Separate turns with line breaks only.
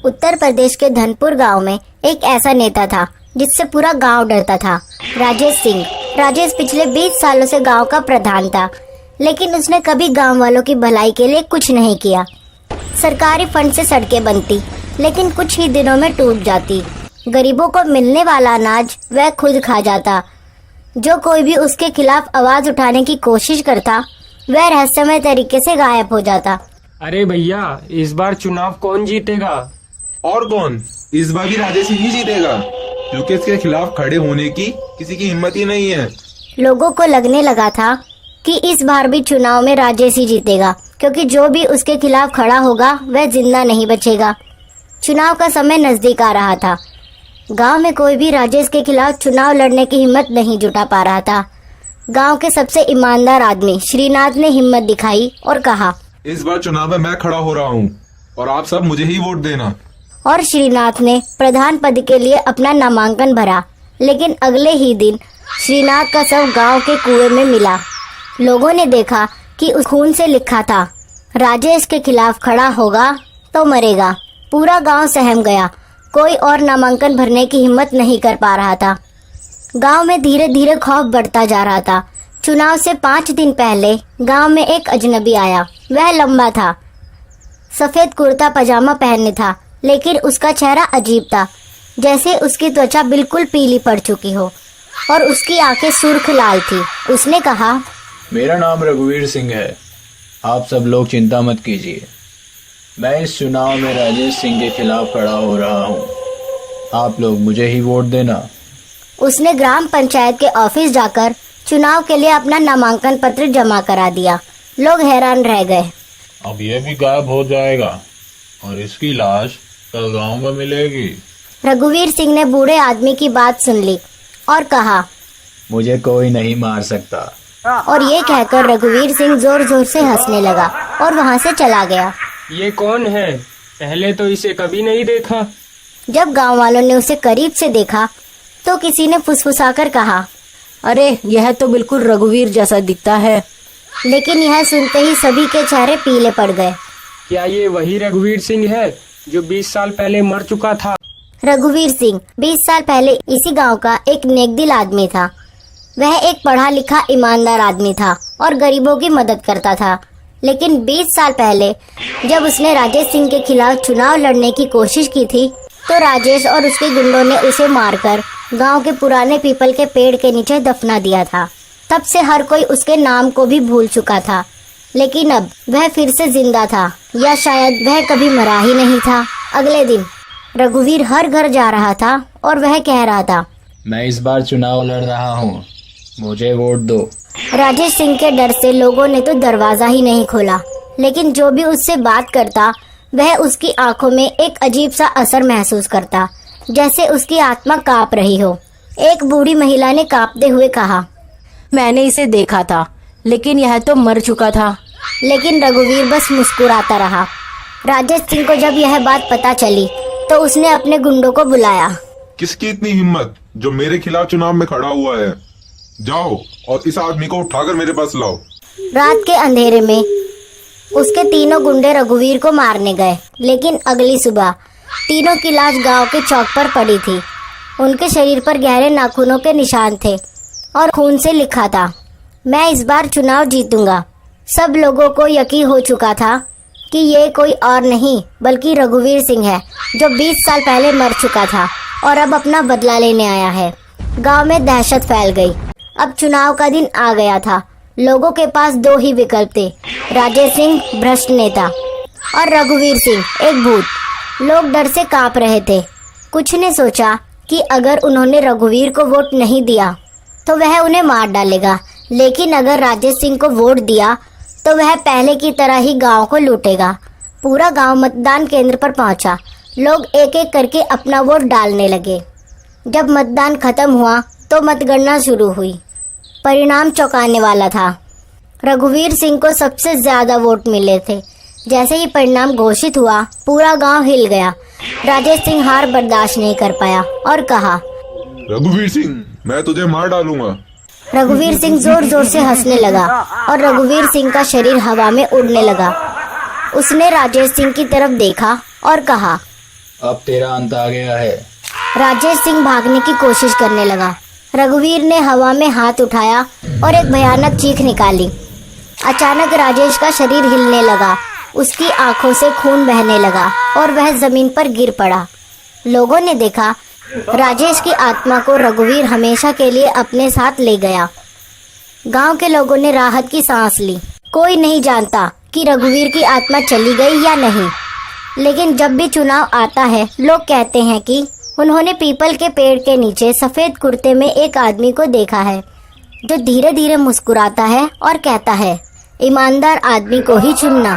उत्तर प्रदेश के धनपुर गांव में एक ऐसा नेता था जिससे पूरा गांव डरता था, राजेश सिंह। राजेश पिछले 20 सालों से गांव का प्रधान था, लेकिन उसने कभी गांव वालों की भलाई के लिए कुछ नहीं किया। सरकारी फंड से सड़कें बनती, लेकिन कुछ ही दिनों में टूट जाती। गरीबों को मिलने वाला अनाज वह खुद खा जाता। जो कोई भी उसके खिलाफ आवाज उठाने की कोशिश करता, वह रहस्यमय तरीके से गायब हो जाता।
अरे भैया, इस बार चुनाव कौन जीतेगा?
और कौन? इस बार भी राजेश ही जीतेगा, क्योंकि इसके खिलाफ खड़े होने की किसी की हिम्मत ही नहीं है।
लोगों को लगने लगा था कि इस बार भी चुनाव में राजेश ही जीतेगा, क्योंकि जो भी उसके खिलाफ खड़ा होगा वह जिंदा नहीं बचेगा। चुनाव का समय नजदीक आ रहा था। गांव में कोई भी राजेश के खिलाफ चुनाव लड़ने की हिम्मत नहीं जुटा पा रहा था। गांव के सबसे ईमानदार आदमी श्रीनाथ ने हिम्मत दिखाई और कहा,
इस बार चुनाव में मैं खड़ा हो रहा हूँ और आप सब मुझे ही वोट देना।
और श्रीनाथ ने प्रधान पद के लिए अपना नामांकन भरा। लेकिन अगले ही दिन श्रीनाथ का शव गांव के कुएं में मिला। लोगों ने देखा कि उस खून से लिखा था, राजेश के खिलाफ खड़ा होगा तो मरेगा। पूरा गांव सहम गया। कोई और नामांकन भरने की हिम्मत नहीं कर पा रहा था। गांव में धीरे धीरे खौफ बढ़ता जा रहा था। चुनाव से 5 दिन पहले गांव में एक अजनबी आया। वह लंबा था, सफेद कुर्ता पजामा पहने था, लेकिन उसका चेहरा अजीब था, जैसे उसकी त्वचा बिल्कुल पीली पड़ चुकी हो और उसकी आंखें सुर्ख लाल थी। उसने कहा,
मेरा नाम रघुवीर सिंह है। आप सब लोग चिंता मत कीजिए, मैं इस चुनाव में राजेश सिंह के खिलाफ खड़ा हो रहा हूँ। आप लोग मुझे ही वोट देना।
उसने ग्राम पंचायत के ऑफिस जाकर चुनाव के लिए अपना नामांकन पत्र जमा करा दिया। लोग हैरान रह गए।
अब ये भी गायब हो जाएगा और इसकी लाश कल गांव में मिलेगी।
रघुवीर सिंह ने बूढ़े आदमी की बात सुन ली और कहा,
मुझे कोई नहीं मार सकता।
और ये कहकर रघुवीर सिंह जोर जोर से हंसने लगा और वहाँ से चला गया।
ये कौन है? पहले तो इसे कभी नहीं देखा।
जब गांव वालों ने उसे करीब से देखा तो किसी ने फुसफुसाकर कहा,
अरे यह तो बिल्कुल रघुवीर जैसा दिखता है।
लेकिन यह सुनते ही सभी के चेहरे पीले पड़ गए।
क्या ये वही रघुवीर सिंह है जो 20 साल पहले मर चुका था?
रघुवीर सिंह 20 साल पहले इसी गांव का एक नेकदिल आदमी था। वह एक पढ़ा लिखा ईमानदार आदमी था और गरीबों की मदद करता था। लेकिन 20 साल पहले जब उसने राजेश सिंह के खिलाफ चुनाव लड़ने की कोशिश की थी, तो राजेश और उसके गुंडों ने उसे मारकर गांव के पुराने पीपल के पेड़ के नीचे दफना दिया था। तब से हर कोई उसके नाम को भी भूल चुका था। लेकिन अब वह फिर से जिंदा था, या शायद वह कभी मरा ही नहीं था। अगले दिन रघुवीर हर घर जा रहा था और वह कह रहा था,
मैं इस बार चुनाव लड़ रहा हूँ, मुझे वोट दो।
राजेश सिंह के डर से लोगों ने तो दरवाजा ही नहीं खोला। लेकिन जो भी उससे बात करता, वह उसकी आंखों में एक अजीब सा असर महसूस करता, जैसे उसकी आत्मा कांप रही हो। एक बूढ़ी महिला ने कांपते हुए कहा,
मैंने इसे देखा था, लेकिन यह तो मर चुका था।
लेकिन रघुवीर बस मुस्कुराता रहा। राजेश सिंह को जब यह बात पता चली तो उसने अपने गुंडों को बुलाया।
किसकी इतनी हिम्मत जो मेरे खिलाफ चुनाव में खड़ा हुआ है? जाओ और इस आदमी को उठाकर मेरे पास लाओ।
रात के अंधेरे में उसके तीनों गुंडे रघुवीर को मारने गए। लेकिन अगली सुबह तीनों की लाश गांव के चौक पर पड़ी थी। उनके शरीर पर गहरे नाखूनों के निशान थे और खून से लिखा था, मैं इस बार चुनाव जीतूंगा। सब लोगों को यकीन हो चुका था कि ये कोई और नहीं बल्कि रघुवीर सिंह है, जो 20 साल पहले मर चुका था और अब अपना बदला लेने आया है। गांव में दहशत फैल गई। अब चुनाव का दिन आ गया था। लोगों के पास 2 ही विकल्प थे, राजेश सिंह भ्रष्ट नेता और रघुवीर सिंह एक भूत। लोग डर से कांप रहे थे। कुछ ने सोचा कि अगर उन्होंने रघुवीर को वोट नहीं दिया तो वह उन्हें मार डालेगा, लेकिन अगर राजेश सिंह को वोट दिया तो वह पहले की तरह ही गांव को लूटेगा। पूरा गांव मतदान केंद्र पर पहुंचा। लोग एक एक करके अपना वोट डालने लगे। जब मतदान खत्म हुआ तो मतगणना शुरू हुई। परिणाम चौंकाने वाला था। रघुवीर सिंह को सबसे ज्यादा वोट मिले थे। जैसे ही परिणाम घोषित हुआ, पूरा गांव हिल गया। राजेश सिंह हार बर्दाश्त नहीं कर पाया और कहा,
रघुवीर सिंह, मैं तुझे मार डालूंगा।
रघुवीर सिंह जोर जोर से हंसने लगा और रघुवीर सिंह का शरीर हवा में उड़ने लगा। उसने राजेश सिंह की तरफ देखा और कहा,
अब तेरा अंत आ गया है।
राजेश सिंह भागने की कोशिश करने लगा। रघुवीर ने हवा में हाथ उठाया और एक भयानक चीख निकाली। अचानक राजेश का शरीर हिलने लगा, उसकी आंखों से खून बहने लगा और वह जमीन पर गिर पड़ा। लोगों ने देखा राजेश की आत्मा को रघुवीर हमेशा के लिए अपने साथ ले गया। गांव के लोगों ने राहत की सांस ली। कोई नहीं जानता कि रघुवीर की आत्मा चली गई या नहीं, लेकिन जब भी चुनाव आता है लोग कहते हैं कि उन्होंने पीपल के पेड़ के नीचे सफेद कुर्ते में एक आदमी को देखा है जो धीरे धीरे मुस्कुराता है और कहता है, ईमानदार आदमी को ही चुनना।